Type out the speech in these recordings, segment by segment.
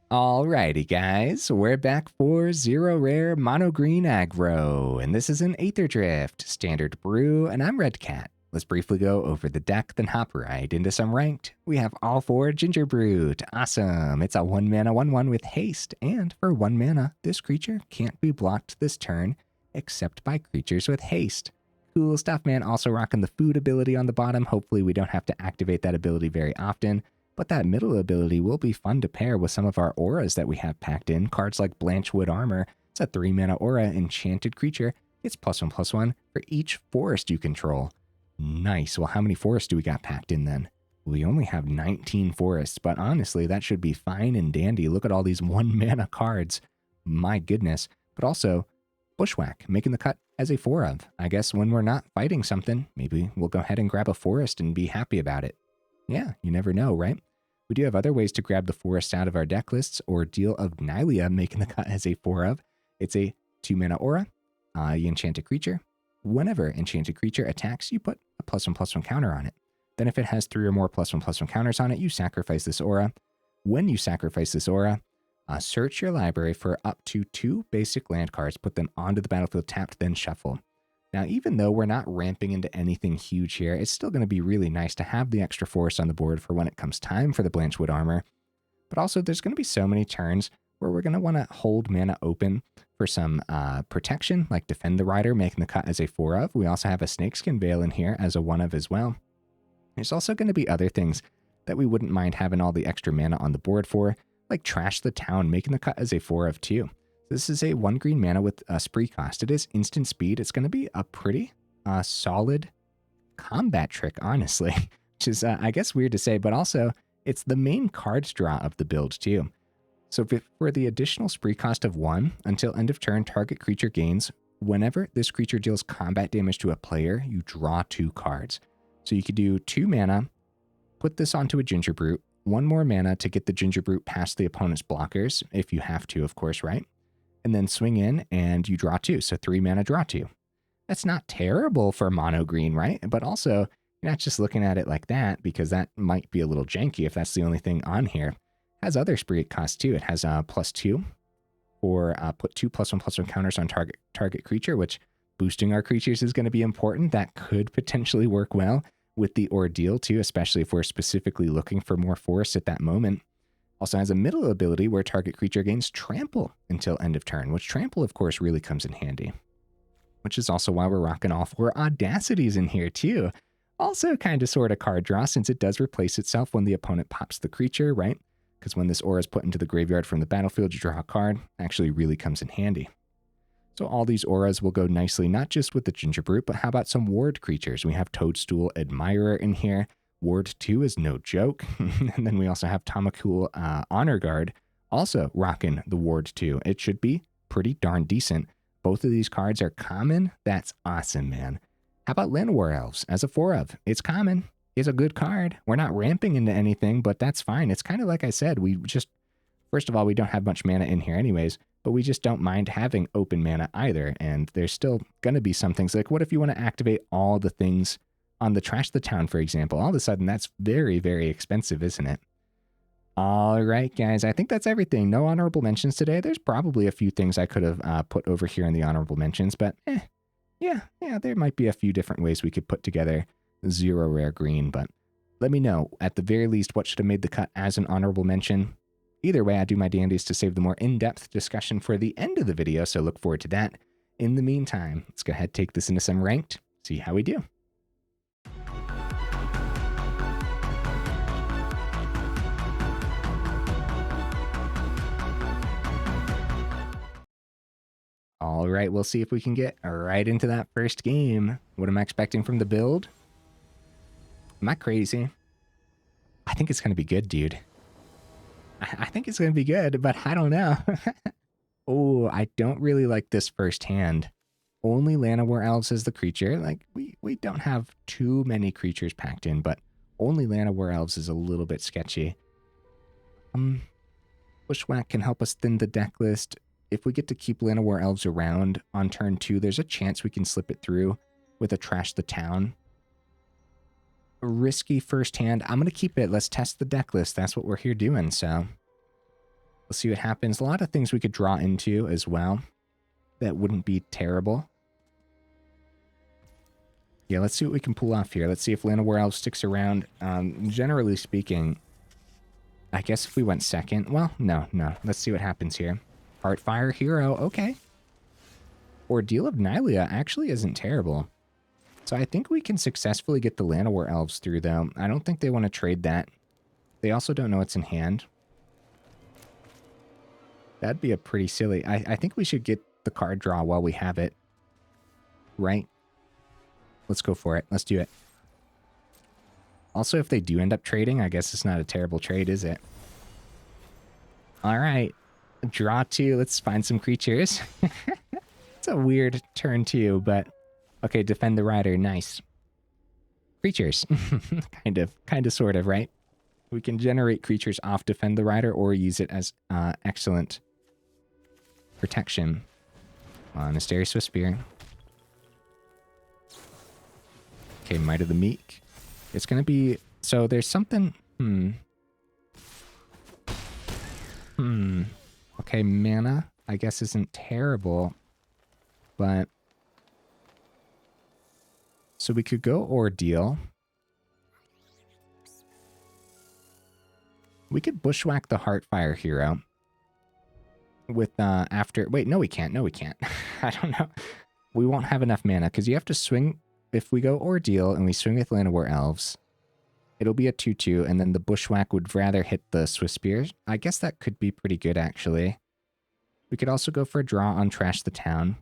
Alrighty guys, we're back for 0 rare mono green aggro, and this is an Aetherdrift standard brew, and I'm Red Cat. Let's briefly go over the deck, then hop right into some ranked. We have all 4 Gingerbrute, awesome. It's a 1 mana 1/1 with haste, and for 1 mana, this creature can't be blocked this turn, except by creatures with haste. Cool stuff, man. Also rocking the food ability on the bottom. Hopefully we don't have to activate that ability very often. But that middle ability will be fun to pair with some of our auras that we have packed in. Cards like Blanchwood Armor. It's a 3 mana aura, enchanted creature. It's +1/+1 for each forest you control. Nice. Well, how many forests do we got packed in then? We only have 19 forests, but honestly, that should be fine and dandy. Look at all these 1 mana cards. My goodness. But also, Bushwhack, making the cut as a 4 of. I guess when we're not fighting something, maybe we'll go ahead and grab a forest and be happy about it. Yeah, you never know, right? We do have other ways to grab the forest out of our deck lists. Ordeal of Nylea, making the cut as a 4 of. It's a 2 mana aura. You enchant a creature. Whenever enchanted creature attacks, you put a +1/+1 counter on it. Then if it has 3 or more +1/+1 counters on it, you sacrifice this aura. When you sacrifice this aura, search your library for up to 2 basic land cards, put them onto the battlefield tapped, then shuffle. Now, even though we're not ramping into anything huge here, it's still going to be really nice to have the extra force on the board for when it comes time for the Blanchwood Armor. But also, there's going to be so many turns where we're going to want to hold mana open for some protection, like Defend the Rider, making the cut as a 4 of. We also have a Snakeskin Veil in here as a 1 of as well. There's also going to be other things that we wouldn't mind having all the extra mana on the board for, like Trash the Town, making the cut as a 4 of too. This is a 1 green mana with a spree cost. It is instant speed. It's going to be a pretty solid combat trick, honestly, which is, I guess, weird to say, but also it's the main cards draw of the build too. So for the additional spree cost of 1, until end of turn, target creature gains. Whenever this creature deals combat damage to a player, you draw 2 cards. So you could do 2 mana, put this onto a Gingerbrute, 1 more mana to get the Gingerbrute past the opponent's blockers, if you have to, of course, right? And then swing in and you draw 2. So 3 mana, draw 2. That's not terrible for mono green, right? But also, you're not just looking at it like that, because that might be a little janky if that's the only thing on here. It has other spree costs too. It has +2 for put 2 +1/+1 counters on target creature, which boosting our creatures is going to be important. That could potentially work well with the Ordeal too, especially if we're specifically looking for more force at that moment. Also has a middle ability where target creature gains trample until end of turn, which trample, of course, really comes in handy. Which is also why we're rocking all 4 Audacities in here, too. Also kind of sort of card draw, since it does replace itself when the opponent pops the creature, right? Because when this aura is put into the graveyard from the battlefield, you draw a card. Actually really comes in handy. So all these auras will go nicely, not just with the Gingerbrute, but how about some ward creatures? We have Toadstool Admirer in here. Ward 2 is no joke. And then we also have Tomakul Honor Guard, also rocking the Ward 2. It should be pretty darn decent. Both of these cards are common. That's awesome, man. How about Llanowar Elves as a 4 of? It's common. It's a good card. We're not ramping into anything, but that's fine. It's kind of like I said, we just, first of all, we don't have much mana in here anyways, but we just don't mind having open mana either. And there's still going to be some things like, what if you want to activate all the things on the Trash the Town, for example? All of a sudden, that's very, very expensive, isn't it? All right, guys, I think that's everything. No honorable mentions today. There's probably a few things I could have put over here in the honorable mentions, but yeah, there might be a few different ways we could put together 0 rare green, but let me know, at the very least, what should have made the cut as an honorable mention. Either way, I do my dandies to save the more in-depth discussion for the end of the video, so look forward to that. In the meantime, let's go ahead and take this into some ranked, see how we do. All right, we'll see if we can get right into that first game. What am I expecting from the build? Am I crazy? I think it's going to be good, dude. I think it's going to be good, but I don't know. Oh, I don't really like this first hand. Only Llanowar Elves as the creature. Like, we don't have too many creatures packed in, but only Llanowar Elves is a little bit sketchy. Bushwhack can help us thin the deck list. If we get to keep Llanowar Elves around on turn 2, there's a chance we can slip it through with a Trash the Town. A risky first hand. I'm going to keep it. Let's test the deck list. That's what we're here doing, so. We'll see what happens. A lot of things we could draw into as well. That wouldn't be terrible. Yeah, let's see what we can pull off here. Let's see if Llanowar Elves sticks around. Generally speaking, I guess if we went second... Well, no. Let's see what happens here. Heartfire Hero, okay. Ordeal of Nylea actually isn't terrible. So I think we can successfully get the Llanowar Elves through, though. I don't think they want to trade that. They also don't know what's in hand. That'd be a pretty silly... I think we should get the card draw while we have it. Right? Let's go for it. Let's do it. Also, if they do end up trading, I guess it's not a terrible trade, is it? All right. Draw 2. Let's find some creatures. It's a weird turn, too, but... Okay, defend the rider. Nice. Creatures. kind of, sort of, right? We can generate creatures off defend the rider or use it as excellent protection. Mysterious Swiftspear. Okay, Might of the Meek. It's going to be... So there's something... Okay, mana, I guess, isn't terrible. But... So we could go Ordeal. We could Bushwhack the Heartfire Hero. With, after... Wait, no we can't. No we can't. I don't know. We won't have enough mana, because you have to swing... If we go Ordeal and we swing with Llanowar Elves, it'll be a 2/2, and then the Bushwhack would rather hit the Swiftspear. I guess that could be pretty good, actually. We could also go for a draw on Trash the Town.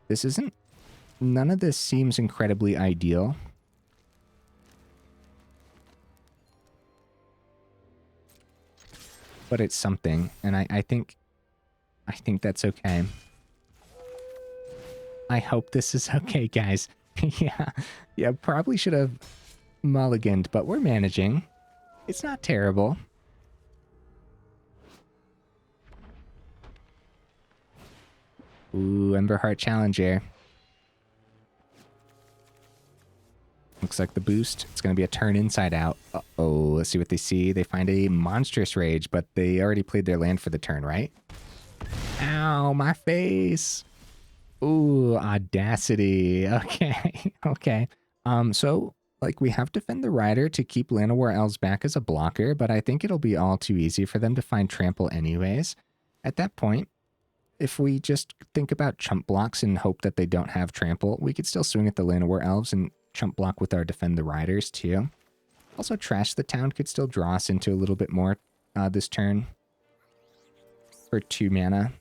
This isn't... None of this seems incredibly ideal. But it's something, and I think that's okay. I hope this is okay, guys. Yeah, probably should have mulliganed, but we're managing. It's not terrible. Ooh, Emberheart Challenger. Looks like the boost. It's going to be a turn inside out. Uh-oh, let's see what they see. They find a Monstrous Rage, but they already played their land for the turn, right? Ow, my face! Ooh, Audacity. Okay, okay. So, like, we have Defend the Rider to keep Llanowar Elves back as a blocker, but I think it'll be all too easy for them to find Trample anyways. At that point, if we just think about chump blocks and hope that they don't have Trample, we could still swing at the Llanowar Elves and chump block with our Defend the Riders, too. Also, Trash the Town could still draw us into a little bit more this turn for 2 mana.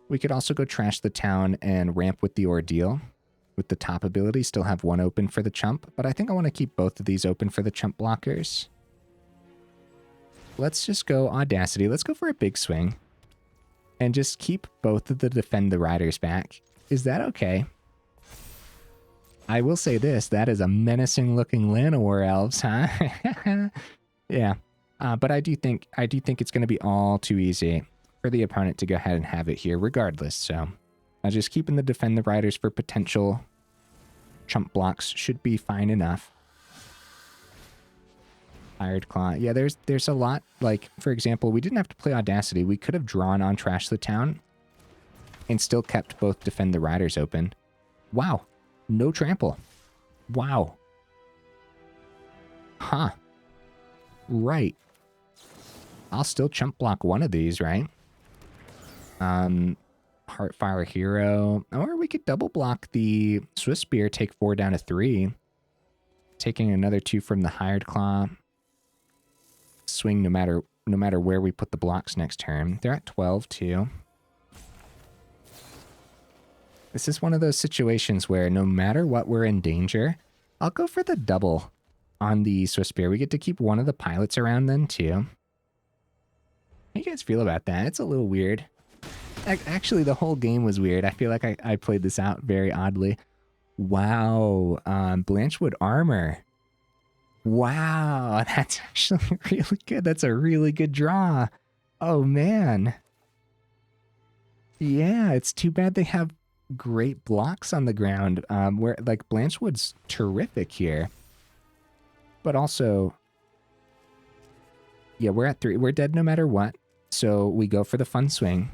We could also go Trash the Town and ramp with the Ordeal. With the top ability, still have 1 open for the chump, but I think I want to keep both of these open for the chump blockers. Let's just go Audacity. Let's go for a big swing. And just keep both of the Defend the Riders back. Is that okay? I will say this, that is a menacing looking Llanowar Elves, huh? Yeah. But I do think it's going to be all too easy for the opponent to go ahead and have it here regardless. So just keeping the Defend the Riders for potential chump blocks should be fine enough. Hired Claw. Yeah, there's a lot. Like, for example, we didn't have to play Audacity. We could have drawn on Trash the Town and still kept both Defend the Riders open. Wow. No Trample. Wow. Huh. Right. I'll still chump block one of these, right? Heartfire Hero. Or we could double block the Swiftspear, take 4 down to 3. Taking another 2 from the Hired Claw. Swing no matter where we put the blocks next turn. They're at 12 too. This is one of those situations where no matter what we're in danger, I'll go for the double on the Swiftspear. We get to keep one of the pilots around then too. How do you guys feel about that? It's a little weird. Actually, the whole game was weird. I feel like I played this out very oddly. Wow. Blanchwood Armor. Wow. That's actually really good. That's a really good draw. Oh, man. Yeah, it's too bad they have great blocks on the ground. Where, like, Blanchwood's terrific here. But also... Yeah, we're at 3. We're dead no matter what. So we go for the fun swing.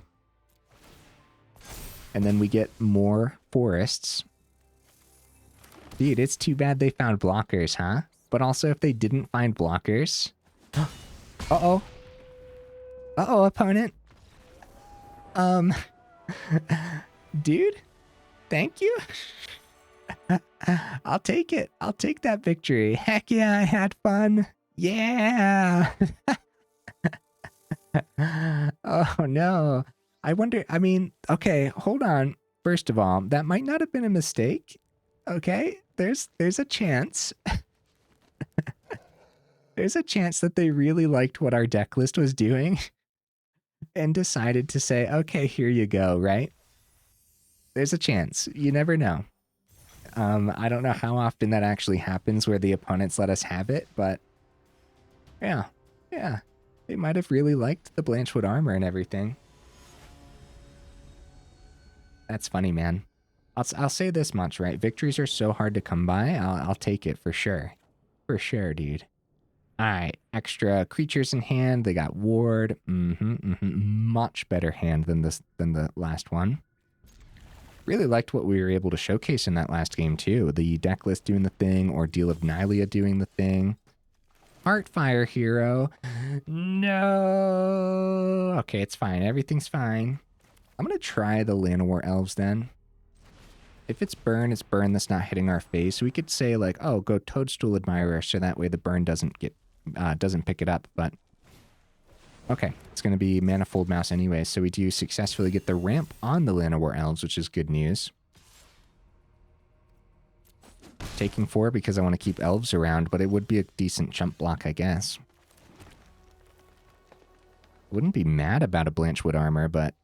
And then we get more forests. Dude, it's too bad they found blockers, huh? But also if they didn't find blockers... Uh-oh. Uh-oh, opponent. Dude, thank you. I'll take it. I'll take that victory. Heck yeah, I had fun. Yeah. Oh, no. I wonder, I mean, okay, hold on. First of all, that might not have been a mistake. Okay, there's a chance. There's a chance that they really liked what our deck list was doing and decided to say, okay, here you go, right? There's a chance. You never know. I don't know how often that actually happens where the opponents let us have it, but yeah, they might have really liked the Blanchwood Armor and everything. That's funny, man. I'll say this much, right? Victories are so hard to come by. I'll take it for sure. For sure, dude. All right, extra creatures in hand. They got ward. Much better hand than the last one. Really liked what we were able to showcase in that last game too. The deck list doing the thing, Ordeal of Nylea doing the thing. Heartfire hero. No. Okay, it's fine. Everything's fine. I'm gonna try the Llanowar Elves then. If it's burn that's not hitting our face. We could say like, oh, go Toadstool Admirer, so that way the burn doesn't pick it up. But okay, it's gonna be Manifold Mouse anyway. So we do successfully get the ramp on the Llanowar Elves, which is good news. Taking 4 because I want to keep elves around, but it would be a decent jump block, I guess. Wouldn't be mad about a Blanchwood Armor, but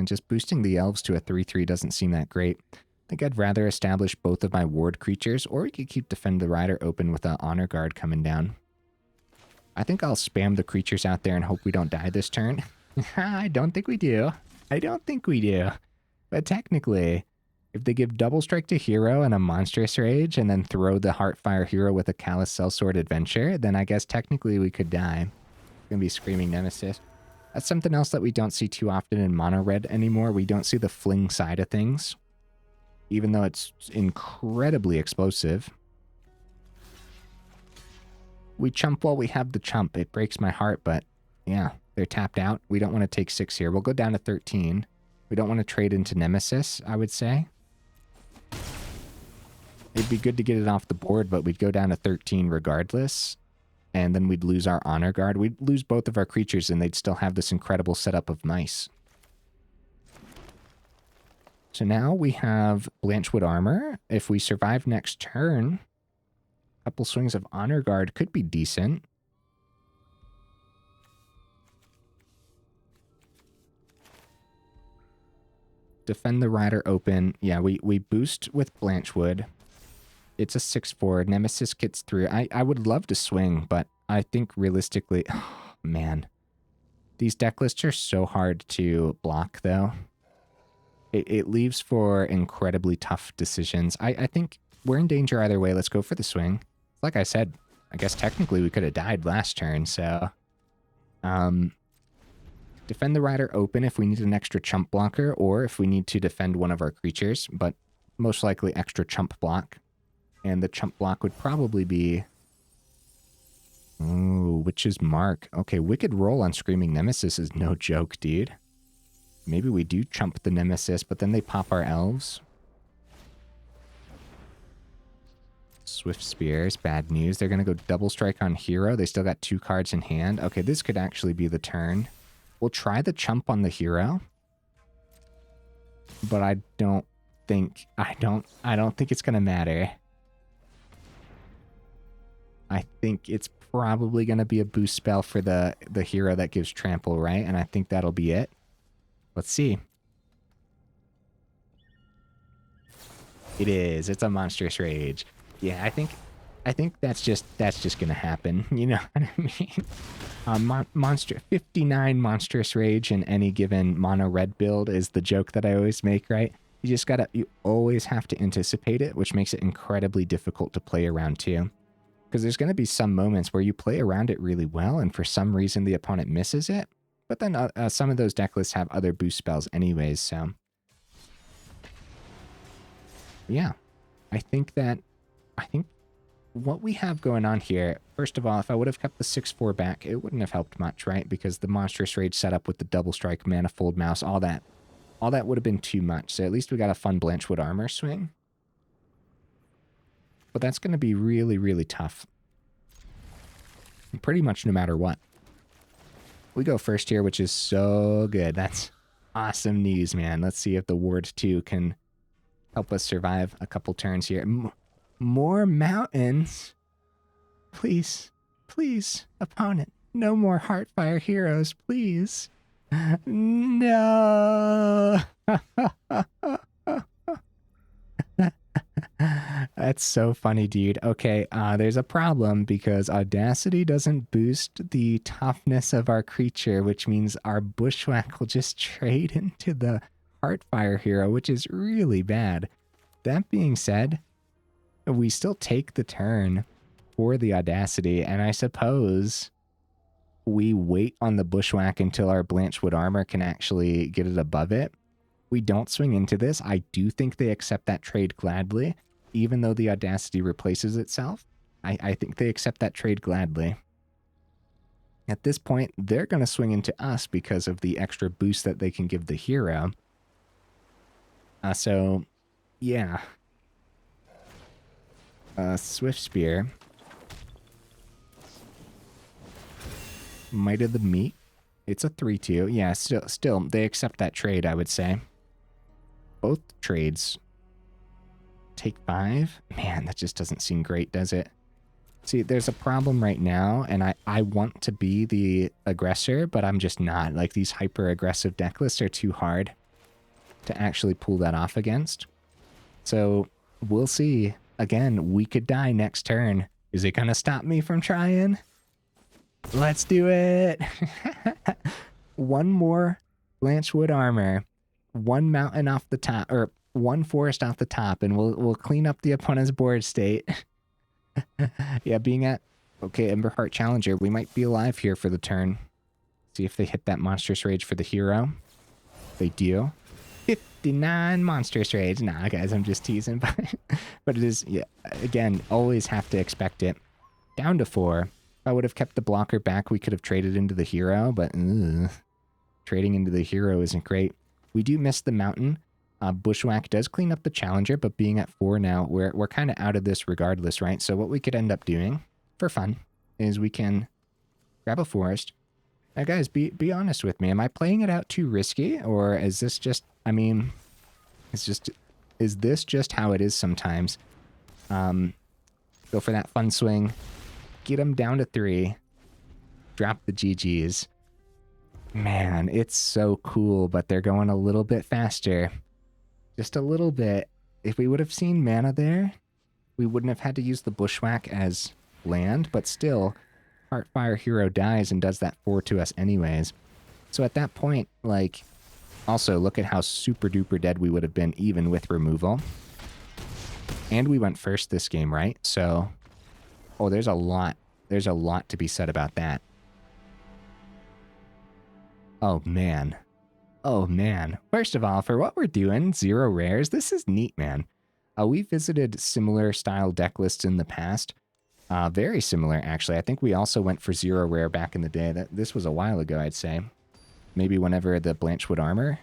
just boosting the elves to a 3/3 doesn't seem that great. I think I'd rather establish both of my ward creatures, or we could keep Defend the Rider open with an Honor Guard coming down. I think I'll spam the creatures out there and hope we don't die this turn. I don't think we do. I don't think we do. But technically, if they give Double Strike to Hero and a Monstrous Rage, and then throw the Heartfire Hero with a Callous Sellsword Adventure, then I guess technically we could die. It's gonna be Screaming Nemesis. That's something else that we don't see too often in Mono Red anymore. We don't see the fling side of things, even though it's incredibly explosive. We chump while we have the chump. It breaks my heart, but yeah, they're tapped out. We don't want to take 6 here. We'll go down to 13. We don't want to trade into Nemesis, I would say. It'd be good to get it off the board, but we'd go down to 13 regardless. And then we'd lose our Honor Guard. We'd lose both of our creatures, and they'd still have this incredible setup of mice. So now we have Blanchwood Armor. If we survive next turn, a couple swings of Honor Guard could be decent. Defend the Rider open. Yeah, we boost with Blanchwood. It's a 6/4. Nemesis gets through. I would love to swing, but I think realistically... Oh, man. These deck lists are so hard to block, though. It leaves for incredibly tough decisions. I think we're in danger either way. Let's go for the swing. Like I said, I guess technically we could have died last turn, so... Defend the Rider open if we need an extra chump blocker, or if we need to defend one of our creatures, but most likely extra chump block. And the chump block would probably be... Ooh, Witch's Mark. Okay, Wicked Roll on Screaming Nemesis is no joke, dude. Maybe we do chump the Nemesis, but then they pop our elves. Swift Spears, bad news. They're going to go Double Strike on Hero. They still got 2 cards in hand. Okay, this could actually be the turn. We'll try the chump on the Hero. But I don't think it's going to matter. I think it's probably going to be a boost spell for the hero that gives trample, right? And I think that'll be it. Let's see. It is. It's a Monstrous Rage. Yeah, I think that's just going to happen. You know what I mean? 59 Monstrous Rage in any given mono red build is the joke that I always make, right? You always have to anticipate it, which makes it incredibly difficult to play around too. Because there's going to be some moments where you play around it really well, and for some reason the opponent misses it, But then some of those deck lists have other boost spells anyways, so... Yeah. I think what we have going on here, first of all, if I would have kept the 6/4 back, it wouldn't have helped much, right? Because the Monstrous Rage setup with the Double Strike, Manifold Mouse, all that would have been too much. So at least we got a fun Blanchwood Armor swing. But that's going to be really, really tough. Pretty much no matter what. We go first here, which is so good. That's awesome news, man. Let's see if the Ward 2 can help us survive a couple turns here. More mountains. Please, please, opponent. No more Heartfire heroes, please. No. That's so funny, dude. Okay, there's a problem because Audacity doesn't boost the toughness of our creature, which means our Bushwhack will just trade into the Heartfire hero, which is really bad. That being said, we still take the turn for the Audacity, and I suppose we wait on the Bushwhack until our Blanchwood Armor can actually get it above it. We don't swing into this. I do think they accept that trade gladly, even though the Audacity replaces itself. I think they accept that trade gladly. At this point, they're going to swing into us because of the extra boost that they can give the hero. So, yeah. Swift Spear. Might of the Meat. It's a 3/2. Yeah, still, they accept that trade, I would say. Both trades take 5. Man, that just doesn't seem great, does it? See, there's a problem right now, and I want to be the aggressor, but I'm just not. Like, these hyper-aggressive deck lists are too hard to actually pull that off against. So, we'll see. Again, we could die next turn. Is it going to stop me from trying? Let's do it. One more Blanchwood Armor, one mountain off the top, or one forest off the top, and we'll clean up the opponent's board state. Yeah, being at Emberheart Challenger, we might be alive here for the turn. See if they hit that Monstrous Rage for the hero. They do. 59 Monstrous Rage. Nah, guys, I'm just teasing, but it is, yeah, again, always have to expect it. Down to 4. If I would have kept the blocker back, we could have traded into the hero, but trading into the hero isn't great. We do miss the mountain. Bushwhack does clean up the challenger, but being at 4 now, we're kind of out of this regardless, right? So what we could end up doing, for fun, is we can grab a forest. Now, guys, be honest with me. Am I playing it out too risky, or is this just, I mean, is this just how it is sometimes? Go for that fun swing. Get them down to 3. Drop the GGs. Man, it's so cool, but they're going a little bit faster. Just a little bit. If we would have seen mana there, we wouldn't have had to use the Bushwhack as land, but still, Heartfire hero dies and does that 4 to us anyways. So at that point, like, also look at how super duper dead we would have been even with removal. And we went first this game, right? So, oh, there's a lot to be said about that. Oh, man. Oh, man. First of all, for what we're doing, 0 rares, this is neat, man. We visited similar style deck lists in the past. Very similar, actually. I think we also went for 0 rare back in the day. This was a while ago, I'd say. Maybe whenever the Blanchwood Armor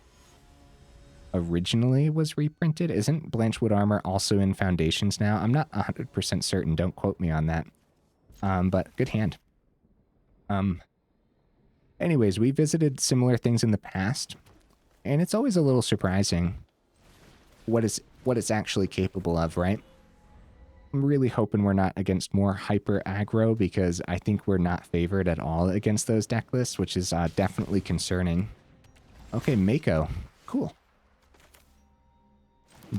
originally was reprinted. Isn't Blanchwood Armor also in Foundations now? I'm not 100% certain. Don't quote me on that. But good hand. Anyways, we visited similar things in the past, and it's always a little surprising what it's actually capable of, right? I'm really hoping we're not against more hyper aggro, because I think we're not favored at all against those deck lists, which is definitely concerning. Okay, Mako. Cool.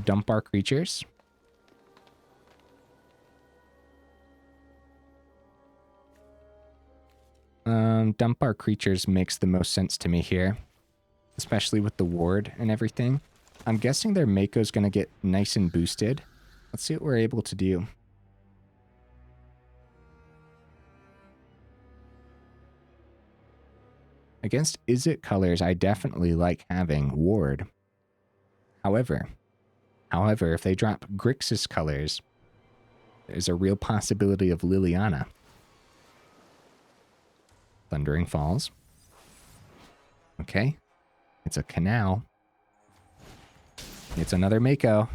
Dump our creatures. Dump our creatures makes the most sense to me here, especially with the ward and everything. I'm guessing their Mako's going to get nice and boosted. Let's see what we're able to do. Against Izzet colors, I definitely like having Ward. However, if they drop Grixis colors, there's a real possibility of Liliana. Thundering Falls. Okay. It's a Canal. It's another Mako.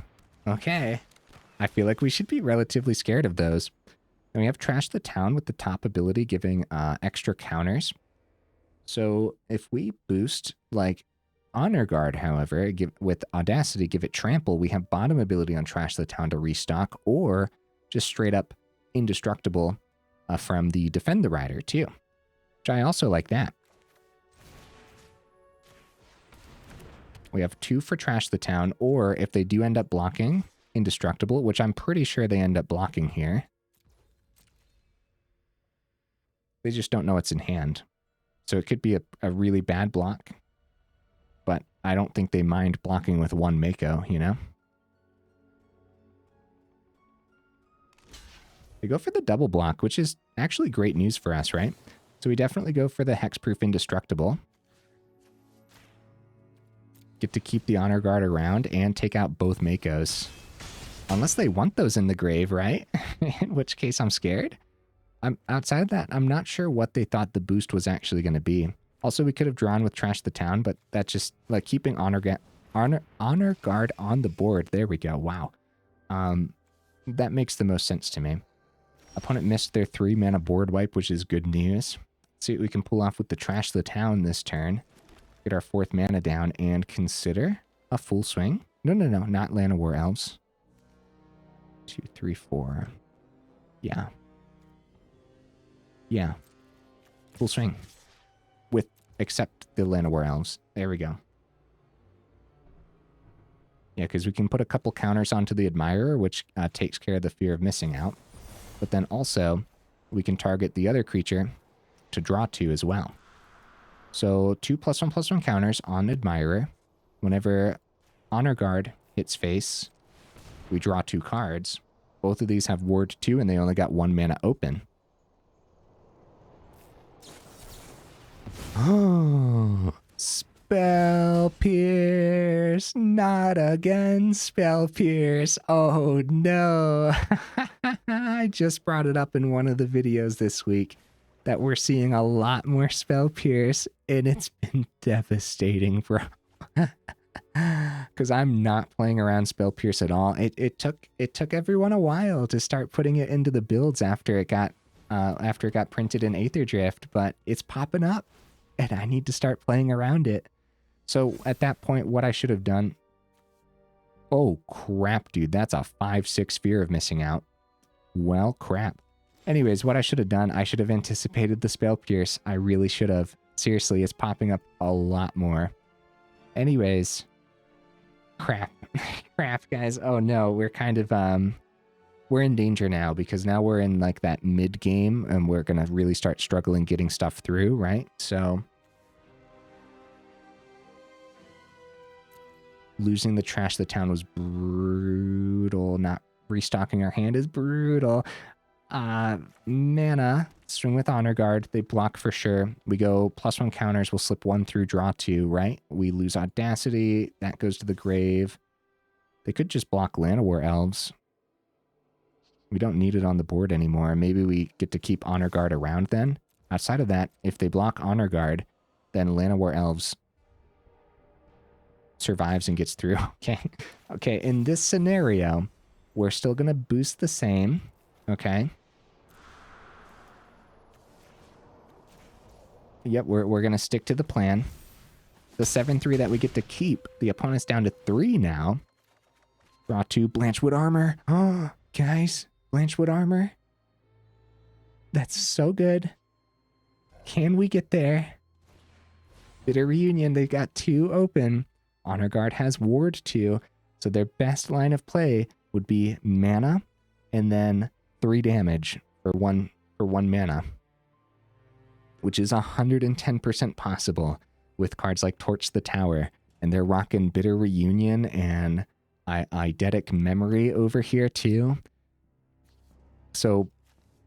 Okay. I feel like we should be relatively scared of those. And we have Trash the Town with the top ability giving extra counters. So if we boost, like, Honor Guard, however, with Audacity, give it Trample, we have bottom ability on Trash the Town to restock, or just straight up indestructible from the Defend the Rider, too. Which I also like that. We have 2 for Trash the Town, or if they do end up blocking, indestructible, which I'm pretty sure they end up blocking here. They just don't know it's in hand. So it could be a really bad block, but I don't think they mind blocking with 1 Mako, you know? They go for the double block, which is actually great news for us, right? So we definitely go for the Hexproof Indestructible. Get to keep the Honor Guard around and take out both Makos. Unless they want those in the grave, right? In which case I'm scared. Outside of that, I'm not sure what they thought the boost was actually going to be. Also, we could have drawn with Trash the Town, but that's just, like, keeping Honor Guard on the board. There we go. Wow. That makes the most sense to me. Opponent missed their 3 mana board wipe, which is good news. Let's see what we can pull off with the Trash the Town this turn. Get our 4th mana down and consider a full swing. No, not Llanowar Elves. 2, 3, 4. Yeah. Yeah. Full swing. Except the Llanowar Elves. There we go. Yeah, because we can put a couple counters onto the Admirer, which takes care of the fear of missing out. But then also, we can target the other creature to draw 2 as well. So 2 +1/+1 counters on Admirer. Whenever Honor Guard hits face, we draw 2 cards. Both of these have Ward 2, and they only got 1 mana open. Oh, Spell Pierce, not again, Spell Pierce. Oh no. I just brought it up in one of the videos this week that we're seeing a lot more Spell Pierce, and it's been devastating, bro. Because I'm not playing around Spell Pierce at all. It took everyone a while to start putting it into the builds after it got printed in Aetherdrift, but it's popping up. And I need to start playing around it. So at that point, what I should have done... Oh, crap, dude. That's a 5/6 fear of missing out. Well, crap. Anyways, what I should have done, I should have anticipated the Spell Pierce. I really should have. Seriously, it's popping up a lot more. Anyways. Crap. Crap, guys. Oh, no. We're kind of... We're in danger now, because now we're in, like, that mid-game, and we're going to really start struggling getting stuff through, right? So, losing the Trash the Town was brutal. Not restocking our hand is brutal. Mana, swing with Honor Guard. They block for sure. We go +1 counters. We'll slip 1 through, draw 2, right? We lose Audacity. That goes to the grave. They could just block Llanowar Elves. We don't need it on the board anymore. Maybe we get to keep Honor Guard around then. Outside of that, if they block Honor Guard, then Llanowar Elves survives and gets through. Okay. Okay, in this scenario, we're still going to boost the same. Okay. Yep, we're going to stick to the plan. The 7/3 that we get to keep, the opponent's down to 3 now. Draw 2, Blanchwood Armor. Oh, guys. Blanchwood Armor. That's so good. Can we get there? Bitter Reunion, they got 2 open. Honor Guard has Ward 2. So their best line of play would be mana and then 3 damage for one mana. Which is 110% possible with cards like Torch the Tower. And they're rocking Bitter Reunion and Eidetic Memory over here too. So,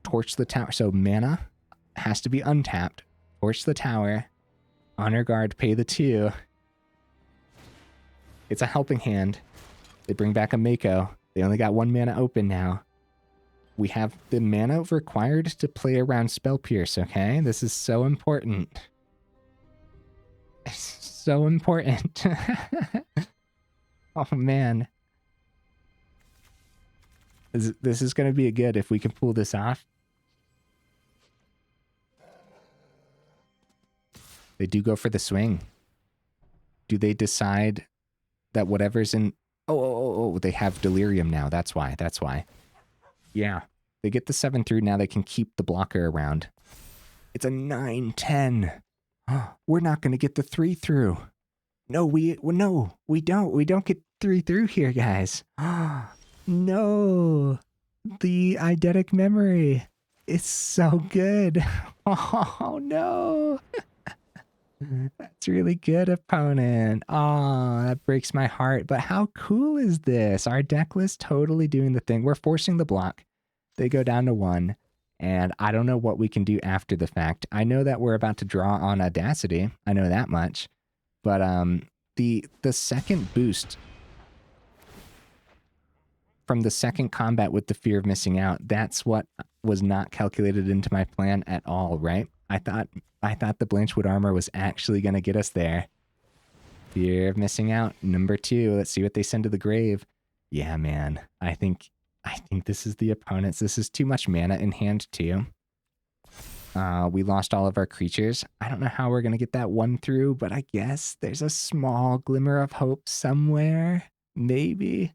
Torch the Tower. So, mana has to be untapped. Torch the Tower. Honor Guard, pay the 2. It's a helping hand. They bring back a Mako. They only got 1 mana open now. We have the mana required to play around Spell Pierce, okay? This is so important. It's so important. Oh, man. This is going to be a good if we can pull this off. They do go for the swing. Do they decide that whatever's in... Oh, they have Delirium now. That's why. That's why. Yeah. They get the 7 through. Now they can keep the blocker around. It's a 9-10. We're not going to get the 3 through. No, we don't. We don't get 3 through here, guys. No. The eidetic memory. It's so good. Oh, no. That's really good, opponent. Oh, that breaks my heart. But how cool is this? Our deck list totally doing the thing. We're forcing the block. They go down to 1. And I don't know what we can do after the fact. I know that we're about to draw on Audacity. I know that much. But the second boost from the second combat with the fear of missing out, that's what was not calculated into my plan at all, right? I thought the Blanchwood Armor was actually going to get us there. Fear of missing out, number 2. Let's see what they send to the grave. Yeah, man. I think this is the opponent's. This is too much mana in hand, too. We lost all of our creatures. I don't know how we're going to get that 1 through, but I guess there's a small glimmer of hope somewhere. Maybe.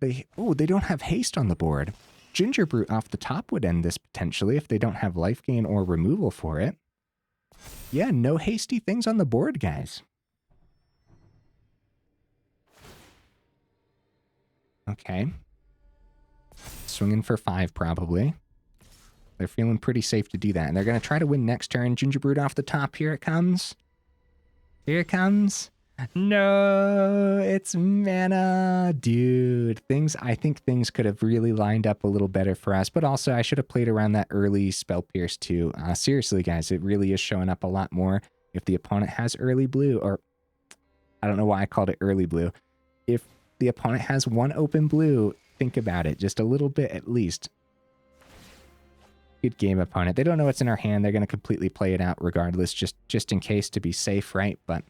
They don't have haste on the board. Gingerbrute off the top would end this potentially if they don't have life gain or removal for it. Yeah, no hasty things on the board, guys. Okay. Swinging for 5, probably. They're feeling pretty safe to do that. And they're going to try to win next turn. Gingerbrute off the top. Here it comes. Here it comes. No, it's mana. Dude, I think things could have really lined up a little better for us. But also, I should have played around that early Spell Pierce too. Seriously, guys, it really is showing up a lot more if the opponent has early blue. Or, I don't know why I called it early blue. If the opponent has 1 open blue, think about it. Just a little bit at least. Good game, opponent. They don't know what's in our hand. They're going to completely play it out regardless, just in case to be safe, right? But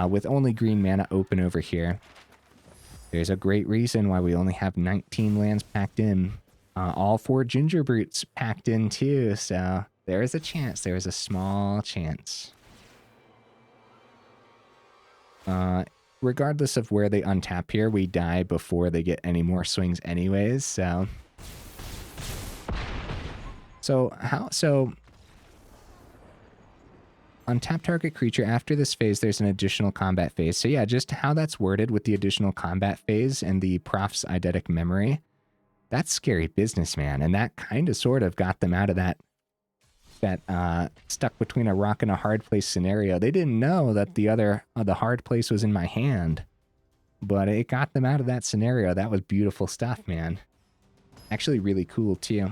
with only green mana open over here, there's a great reason why we only have 19 lands packed in. All 4 Gingerbrutes packed in too, so there is a chance. There is a small chance. Regardless of where they untap here, we die before they get any more swings anyways, so... So untap target creature. After this phase, there's an additional combat phase. So yeah, just how that's worded with the additional combat phase and the Prof's eidetic memory, that's scary business, man. And that kind of sort of got them out of that stuck between a rock and a hard place scenario. They didn't know that the hard place was in my hand, but it got them out of that scenario. That was beautiful stuff, man. Actually really cool too.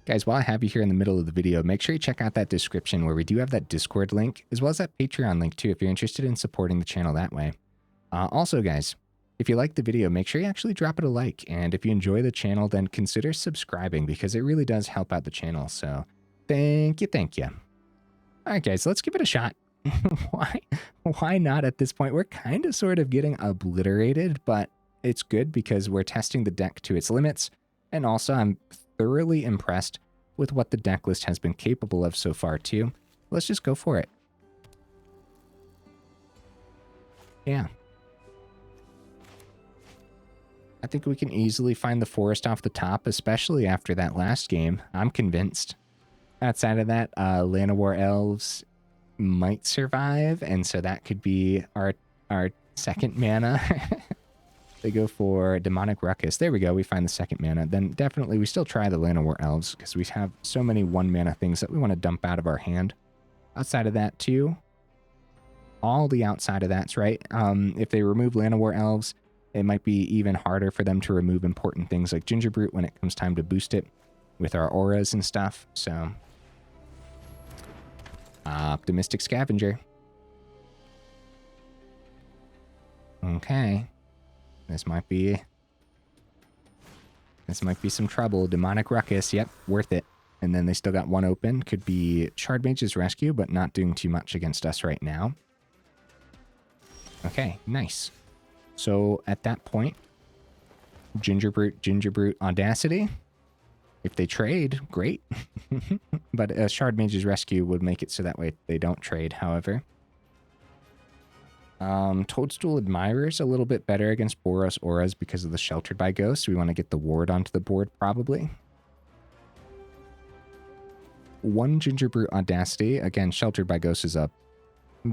Guys, while I have you here in the middle of the video, make sure you check out that description where we do have that Discord link, as well as that Patreon link too, if you're interested in supporting the channel that way. Also, guys, if you like the video, make sure you actually drop it a like. And if you enjoy the channel, then consider subscribing because it really does help out the channel. So thank you, thank you. All right, guys, let's give it a shot. Why not at this point? We're kind of sort of getting obliterated, but it's good because we're testing the deck to its limits. And also, I'm thoroughly impressed with what the deck list has been capable of so far too. Let's just go for it. Yeah. I think we can easily find the forest off the top, especially after that last game. I'm convinced. Outside of that, Llanowar Elves might survive, and so that could be our second mana. They go for Demonic Ruckus. There we go. We find the second mana. Then definitely we still try the Llanowar Elves because we have so many 1 mana things that we want to dump out of our hand. Outside of that too, all the outside of that's right. If they remove Llanowar Elves, it might be even harder for them to remove important things like Gingerbrute when it comes time to boost it. with our auras and stuff, so... Optimistic Scavenger. Okay. This might be some trouble. Demonic Ruckus, yep, worth it. And then they still got one open. Could be Shard Mage's Rescue, but not doing too much against us right now. Okay, nice. So at that point, Gingerbrute, Audacity. If they trade, great. But a Shard Mage's Rescue would make it so that way they don't trade, however. Toadstool Admirer is a little bit better against Boros Auras because of the Sheltered by Ghosts. We want to get the ward onto the board, probably. One Gingerbrute Audacity. Again, Sheltered by Ghosts is a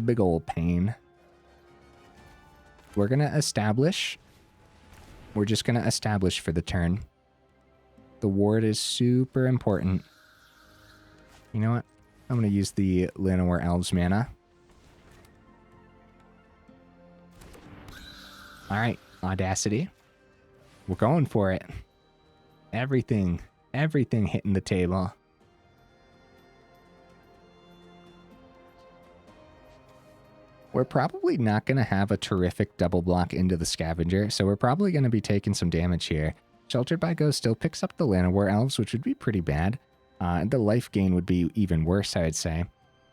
big old pain. We're going to establish. We're just going to establish for the turn. The ward is super important. You know what? I'm going to use the Llanowar Elves mana. Alright, Audacity. We're going for it. Everything hitting the table. We're probably not going to have a terrific double block into the Scavenger, so we're probably going to be taking some damage here. Sheltered by Ghost still picks up the Llanowar Elves, which would be pretty bad. The life gain would be even worse, I'd say.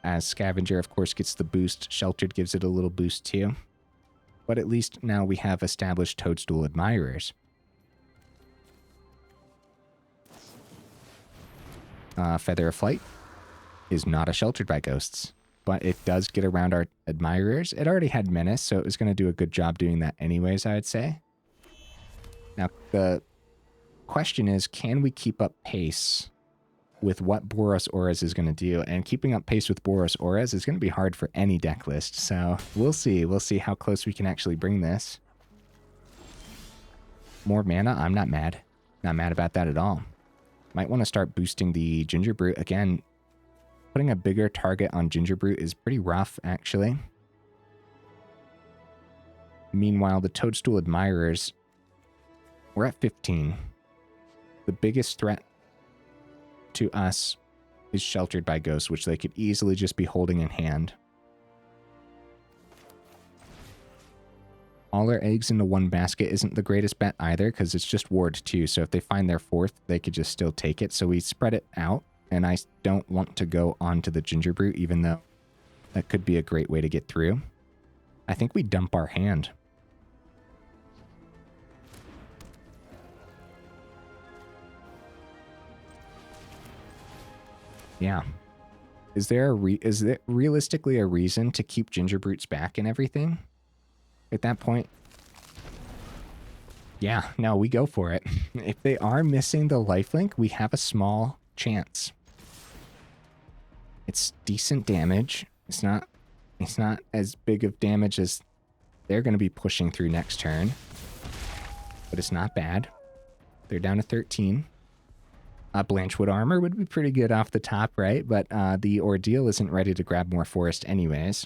As Scavenger, of course, gets the boost, Sheltered gives it a little boost too. But at least now we have established Toadstool Admirers. Feather of Flight is not a Sheltered by Ghosts, but it does get around our Admirers. It already had Menace, so it was going to do a good job doing that anyways, I'd say. Now, the question is, can we keep up pace with what Boros Auras is going to do? And keeping up pace with Boros Auras is going to be hard for any deck list, so we'll see. We'll see how close we can actually bring this. More mana? I'm not mad. Not mad about that at all. Might want to start boosting the Gingerbrute again. Putting a bigger target on Gingerbrute is pretty rough, actually. Meanwhile, the Toadstool Admirers, we're at 15. The biggest threat to us is Sheltered by Ghosts, which they could easily just be holding in hand. All our eggs into one basket isn't the greatest bet either, because it's just ward 2, so if they find their 4th, they could just still take it. So we spread it out, and I don't want to go onto the Gingerbrute, even though that could be a great way to get through. I think we dump our hand. Yeah. Is there realistically a reason to keep Gingerbrutes back and everything? At that point? Yeah, no, we go for it. If they are missing the lifelink, we have a small chance. It's decent damage. It's not as big of damage as they're going to be pushing through next turn. But it's not bad. They're down to 13. Blanchwood Armor would be pretty good off the top, right? But the Ordeal isn't ready to grab more forest anyways.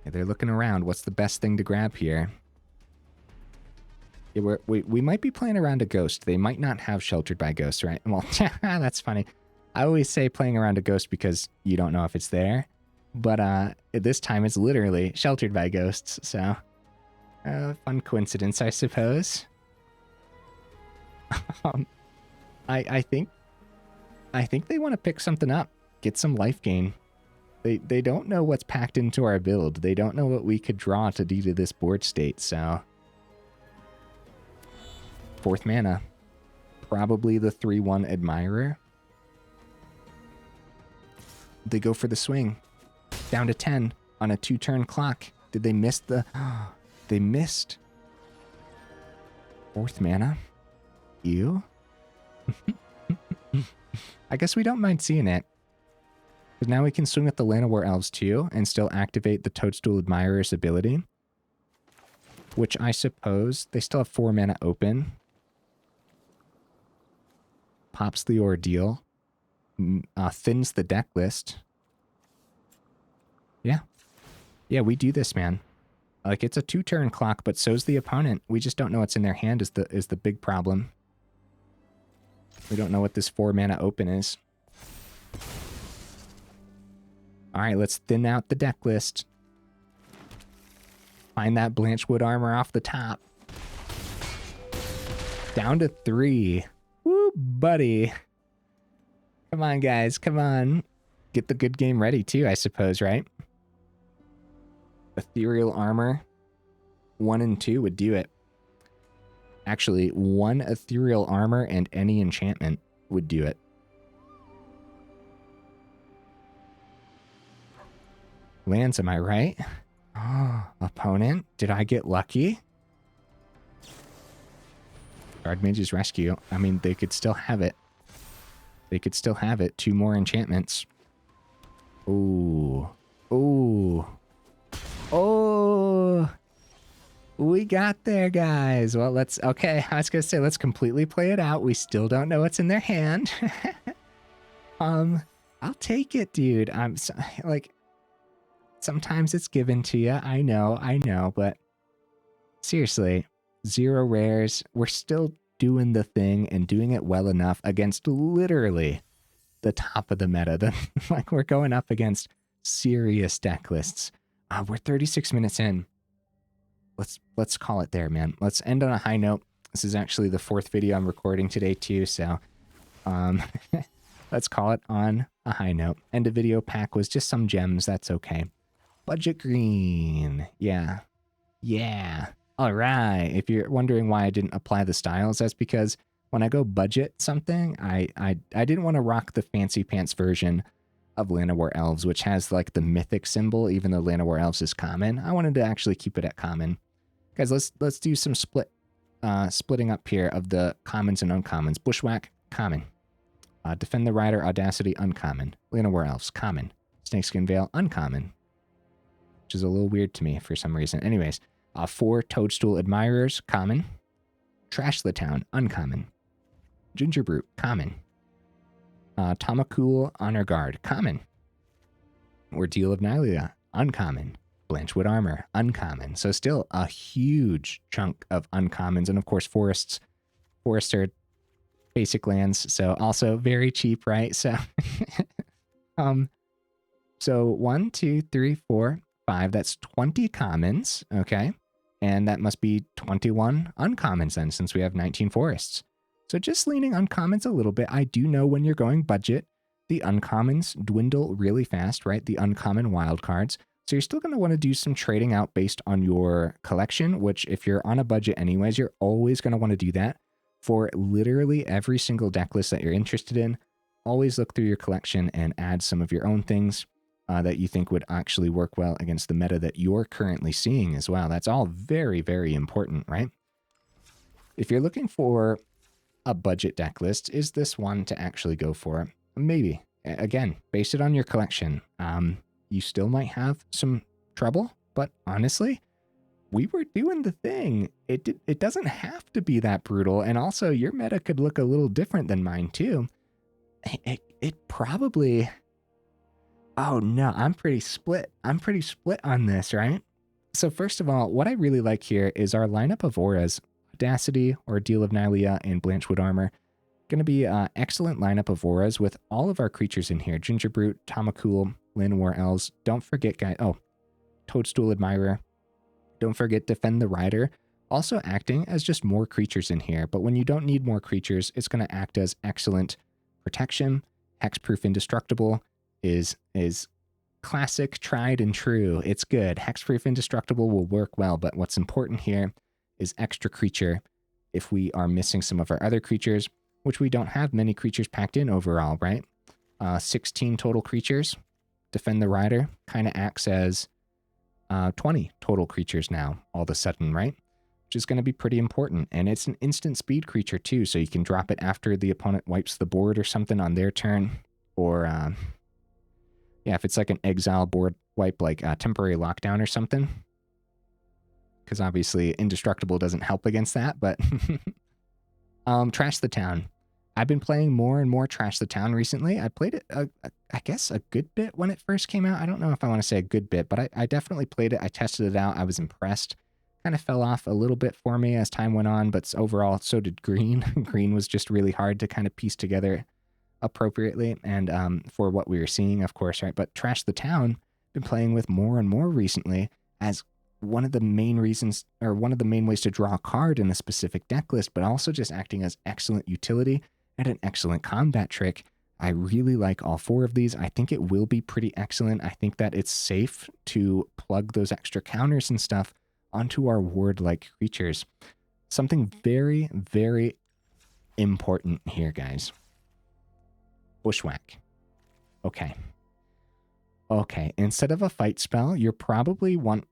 Yeah, they're looking around. What's the best thing to grab here? Yeah, we might be playing around a Ghost. They might not have Sheltered by Ghosts, right? Well, that's funny. I always say playing around a Ghost because you don't know if it's there. But this time it's literally Sheltered by Ghosts, so... fun coincidence, I suppose. I think they want to pick something up, get some life gain. They don't know what's packed into our build. They don't know what we could draw to do to this board state, so... 4th mana. Probably the 3/1 Admirer. They go for the swing. Down to 10 on a 2-turn clock. Did they miss the... They missed. 4th mana? Ew? I guess we don't mind seeing it. But now we can swing at the Llanowar Elves too and still activate the Toadstool Admirer's ability. Which I suppose they still have 4 mana open. Pops the Ordeal. Thins the deck list. Yeah. Yeah, we do this, man. Like, it's a 2-turn clock, but so's the opponent. We just don't know what's in their hand is the big problem. We don't know what this 4-mana open is. All right, let's thin out the deck list. Find that Blanchwood Armor off the top. Down to 3. Woo, buddy. Come on, guys. Come on. Get the good game ready, too, I suppose, right? Ethereal Armor. 1 and 2 would do it. Actually, 1 Ethereal Armor and any enchantment would do it. Lands, am I right? Oh, opponent, did I get lucky? Guardmage's Rescue. I mean, they could still have it. They could still have it. 2 more enchantments. Ooh. Ooh. Oh. We got there, guys. Well, let's... Okay, I was going to say, let's completely play it out. We still don't know what's in their hand. I'll take it, dude. I'm so, like... Sometimes it's given to you. I know, but... Seriously, 0 rares. We're still doing the thing and doing it well enough against literally the top of the meta. Like, we're going up against serious deck lists. We're 36 minutes in. Let's call it there, man. Let's end on a high note. This is actually the 4th video I'm recording today too, so let's call it on a high note. End of video pack was just some gems. That's okay. Budget Green. Yeah. All right. If you're wondering why I didn't apply the styles, that's because when I go budget something, I didn't want to rock the fancy pants version of Llanowar Elves, which has like the mythic symbol, even though Llanowar Elves is common. I wanted to actually keep it at common. Guys, let's do some splitting up here of the commons and uncommons. Bushwhack, common. Defend the Rider, Audacity, uncommon. Llanowar Elves, common. Snakeskin Veil, uncommon. Which is a little weird to me for some reason. Anyways, 4 Toadstool Admirers, common. Trash the Town, uncommon. Gingerbrute, common. Tomakul, Honor Guard, common. Ordeal of Nylea, uncommon. Blanchwood Armor, uncommon. So still a huge chunk of uncommons. And of course, forests. Forests are basic lands, so also very cheap, right? So, so 1, 2, 3, 4, 5. That's 20 commons, okay? And that must be 21 uncommons then, since we have 19 forests. So just leaning uncommons a little bit. I do know when you're going budget, the uncommons dwindle really fast, right? The uncommon wild cards. So you're still going to want to do some trading out based on your collection, which if you're on a budget anyways, you're always going to want to do that for literally every single deck list that you're interested in. Always look through your collection and add some of your own things that you think would actually work well against the meta that you're currently seeing as well. That's all very, very important, right? If you're looking for a budget deck list, is this one to actually go for? Maybe. Again, base it on your collection. You still might have some trouble, but honestly, we were doing the thing. It doesn't have to be that brutal, and also your meta could look a little different than mine too. It probably... Oh no, I'm pretty split. I'm pretty split on this, right? So first of all, what I really like here is our lineup of auras. Audacity, Ordeal of Nylea, and Blanchwood Armor. Going to be an excellent lineup of auras with all of our creatures in here. Gingerbrute, Tomakul, Llanowar Elves. Don't forget, guys. Oh, Toadstool Admirer. Don't forget Defend the Rider. Also acting as just more creatures in here. But when you don't need more creatures, it's going to act as excellent protection. Hexproof Indestructible is classic, tried and true. It's good. Hexproof Indestructible will work well, but what's important here is extra creature if we are missing some of our other creatures, which we don't have many creatures packed in overall, right? 16 total creatures. Defend the Rider kind of acts as 20 total creatures now, all of a sudden, right? Which is going to be pretty important. And it's an instant speed creature too, so you can drop it after the opponent wipes the board or something on their turn. Or, yeah, if it's like an exile board wipe, like temporary lockdown or something. Because obviously Indestructible doesn't help against that, but... Trash the Town. I've been playing more and more Trash the Town recently. I played it, I guess, a good bit when it first came out. I don't know if I want to say a good bit, but I definitely played it. I tested it out. I was impressed. Kind of fell off a little bit for me as time went on, but overall, so did Green. Green was just really hard to kind of piece together appropriately and for what we were seeing, of course, right? But Trash the Town, been playing with more and more recently as one of the main reasons, or one of the main ways to draw a card in a specific deck list, but also just acting as excellent utility and an excellent combat trick. I really like all four of these. I think it will be pretty excellent. I think that it's safe to plug those extra counters and stuff onto our ward-like creatures. Something very, very important here, guys. Bushwhack. Okay. Okay, instead of a fight spell, you probably want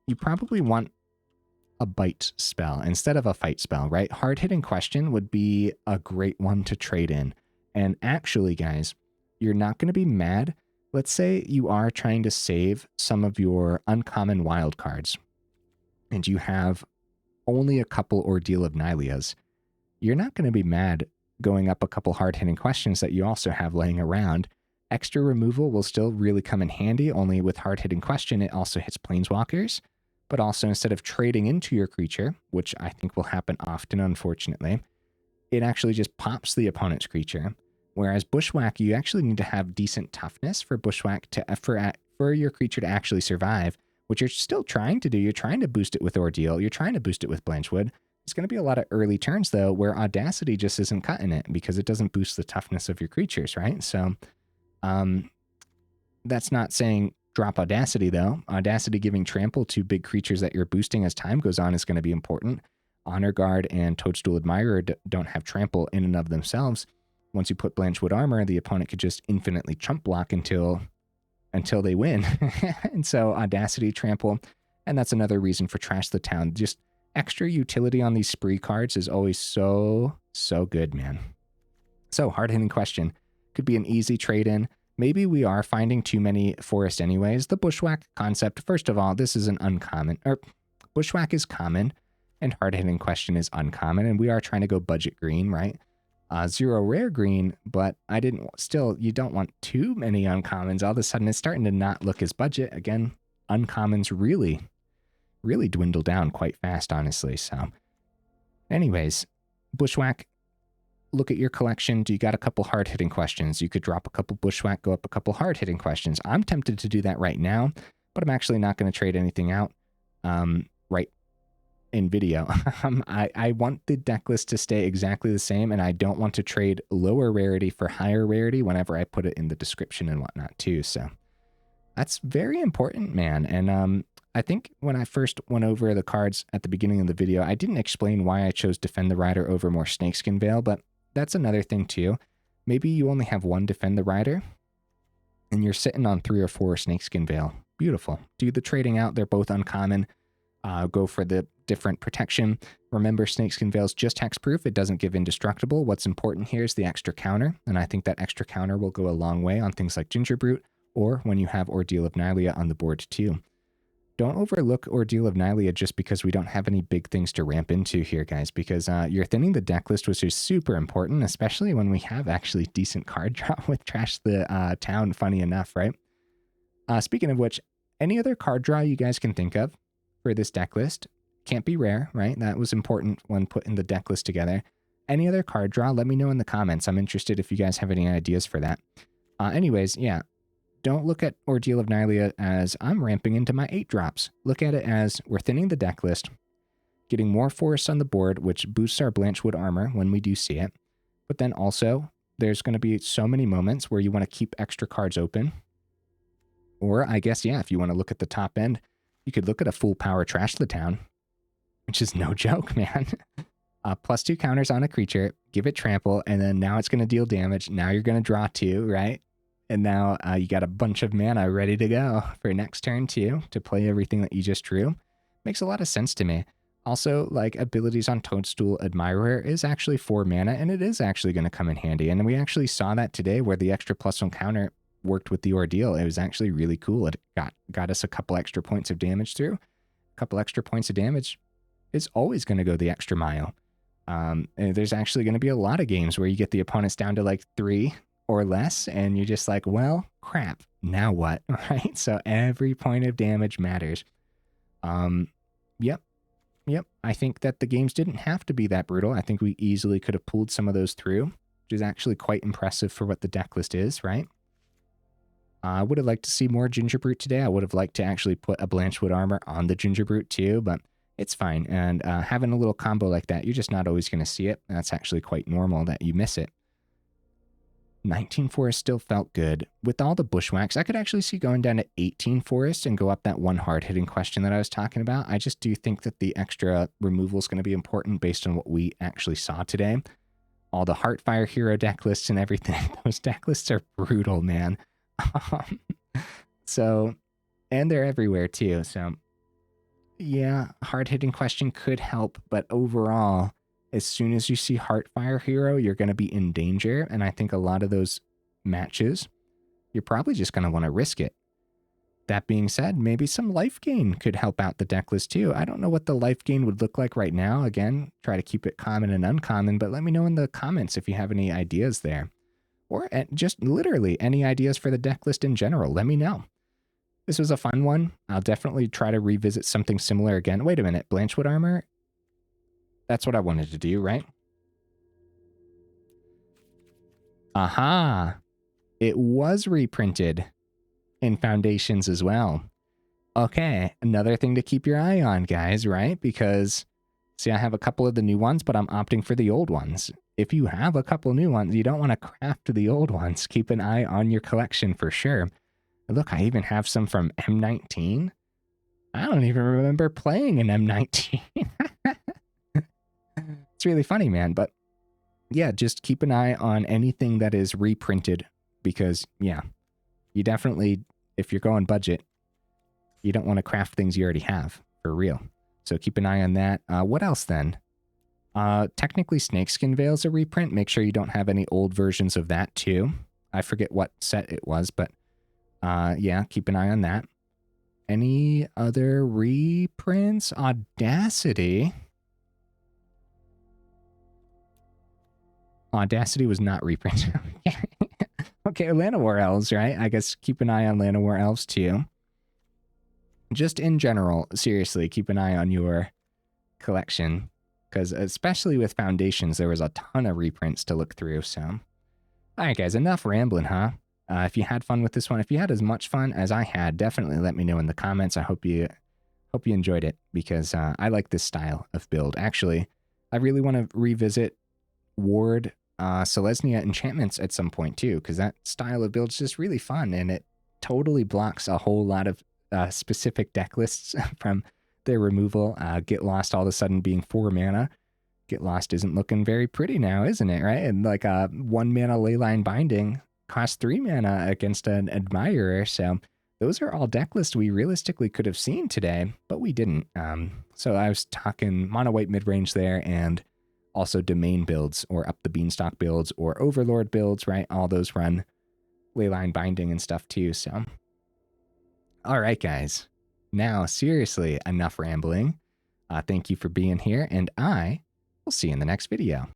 a bite spell instead of a fight spell, right? Hard-hitting question would be a great one to trade in. And actually, guys, you're not going to be mad. Let's say you are trying to save some of your uncommon wild cards, and you have only a couple Ordeal of Nyleas. You're not going to be mad going up a couple hard-hitting questions that you also have laying around. Extra removal will still really come in handy, only with hard-hitting question, it also hits planeswalkers. But also, instead of trading into your creature, which I think will happen often, unfortunately, it actually just pops the opponent's creature. Whereas Bushwhack, you actually need to have decent toughness for Bushwhack for your creature to actually survive, which you're still trying to do. You're trying to boost it with Ordeal. You're trying to boost it with Blanchwood. It's going to be a lot of early turns, though, where Audacity just isn't cutting it because it doesn't boost the toughness of your creatures, right? So that's not saying drop Audacity, though. Audacity giving trample to big creatures that you're boosting as time goes on is going to be important. Honor Guard and Toadstool Admirer don't have trample in and of themselves. Once you put Blanchwood Armor, the opponent could just infinitely chump block until they win. And so Audacity, trample, and that's another reason for Trash the Town. Just extra utility on these spree cards is always so good, man. So hard-hitting question could be an easy trade-in. Maybe we are finding too many forest anyways. The Bushwhack concept, first of all, this is an uncommon, or Bushwhack is common, and hard-hitting question is uncommon, and we are trying to go budget green, right? 0 rare green, but you don't want too many uncommons. All of a sudden, it's starting to not look as budget. Again, uncommons really dwindle down quite fast, honestly. So anyways, Bushwhack, look at your collection. Do you got a couple hard-hitting questions? You could drop a couple Bushwhack, go up a couple hard-hitting questions. I'm tempted to do that right now, but I'm actually not going to trade anything out right in video. I want the deck list to stay exactly the same, and I don't want to trade lower rarity for higher rarity whenever I put it in the description and whatnot too. So that's very important, man. And I think when I first went over the cards at the beginning of the video, I didn't explain why I chose Defend the Rider over more Snakeskin Veil, but that's another thing too. Maybe you only have one Defend the Rider and you're sitting on 3 or 4 Snakeskin Veil. Beautiful. Do the trading out. They're both uncommon. Go for the different protection. Remember, Snakeskin Veil's just hexproof. It doesn't give indestructible. What's important here is the extra counter, and I think that extra counter will go a long way on things like Gingerbrute, or when you have Ordeal of Nylea on the board too. Don't overlook Ordeal of Nylea just because we don't have any big things to ramp into here, guys, because you're thinning the deck list, which is super important, especially when we have actually decent card draw with Trash the Town, funny enough, right? Speaking of which, any other card draw you guys can think of for this deck list? Can't be rare, right? That was important when putting the deck list together. Any other card draw? Let me know in the comments. I'm interested if you guys have any ideas for that. Anyways, yeah. Don't look at Ordeal of Nylea as I'm ramping into my 8 drops. Look at it as we're thinning the deck list, getting more forests on the board, which boosts our Blanchwood Armor when we do see it. But then also, there's going to be so many moments where you want to keep extra cards open. Or I guess, yeah, if you want to look at the top end, you could look at a full power Trash the Town, which is no joke, man. +2 counters on a creature, give it trample, and then now it's going to deal damage. Now you're going to draw 2, right? And now you got a bunch of mana ready to go for next turn too, to play everything that you just drew. Makes a lot of sense to me. Also, like, abilities on Toadstool Admirer is actually 4 mana, and it is actually going to come in handy. And we actually saw that today where the extra +1 counter worked with the Ordeal. It was actually really cool. It got us a couple extra points of damage through. A couple extra points of damage is always going to go the extra mile. And there's actually going to be a lot of games where you get the opponents down to like 3 or less, and you're just like, well, crap, now what, right? So every point of damage matters. Yep. I think that the games didn't have to be that brutal. I think we easily could have pulled some of those through, which is actually quite impressive for what the deck list is, right? I would have liked to see more Gingerbrute today. I would have liked to actually put a Blanchwood Armor on the Gingerbrute too, but it's fine. And having a little combo like that, you're just not always going to see it. That's actually quite normal that you miss it. 19 Forest still felt good. With all the Bushwhacks, I could actually see going down to 18 Forest and go up that one hard-hitting question that I was talking about. I just do think that the extra removal is going to be important based on what we actually saw today. All the Heartfire Hero deck lists and everything. Those deck lists are brutal, man. So, and they're everywhere too. So, yeah, hard-hitting question could help, but overall, as soon as you see Heartfire Hero, you're going to be in danger. And I think a lot of those matches, you're probably just going to want to risk it. That being said, maybe some life gain could help out the deck list too. I don't know what the life gain would look like right now. Again, try to keep it common and uncommon, but let me know in the comments if you have any ideas there. Or just literally any ideas for the deck list in general. Let me know. This was a fun one. I'll definitely try to revisit something similar again. Wait a minute, Blanchwood Armor? That's what I wanted to do, right? Aha! It was reprinted in Foundations as well. Okay, another thing to keep your eye on, guys, right? Because, see, I have a couple of the new ones, but I'm opting for the old ones. If you have a couple new ones, you don't want to craft the old ones. Keep an eye on your collection for sure. Look, I even have some from M19. I don't even remember playing an M19. It's really funny, man. But yeah, just keep an eye on anything that is reprinted because, yeah, you definitely, if you're going budget, you don't want to craft things you already have for real. So keep an eye on that. What else then? Technically, Snakeskin Veil's a reprint. Make sure you don't have any old versions of that too. I forget what set it was, but yeah, keep an eye on that. Any other reprints? Audacity. Audacity was not reprinted. Okay, Llanowar Elves, right? I guess keep an eye on Llanowar Elves too. Just in general, seriously, keep an eye on your collection. Because especially with Foundations, there was a ton of reprints to look through, so. Alright guys, enough rambling, huh? If you had fun with this one, if you had as much fun as I had, definitely let me know in the comments. I hope you enjoyed it, because I like this style of build. Actually, I really want to revisit Ward Selesnya enchantments at some point too, because that style of build is just really fun, and it totally blocks a whole lot of specific deck lists from their removal. Get Lost all of a sudden being 4 mana. Get Lost isn't looking very pretty now, isn't it, right? And like 1 mana Leyline Binding costs 3 mana against an Admirer, so those are all deck lists we realistically could have seen today, but we didn't. So I was talking mono white mid-range there, and also domain builds, or up the beanstalk builds, or overlord builds, right? All those run Leyline Binding and stuff too, so. All right, guys. Now, seriously, enough rambling. Thank you for being here, and I will see you in the next video.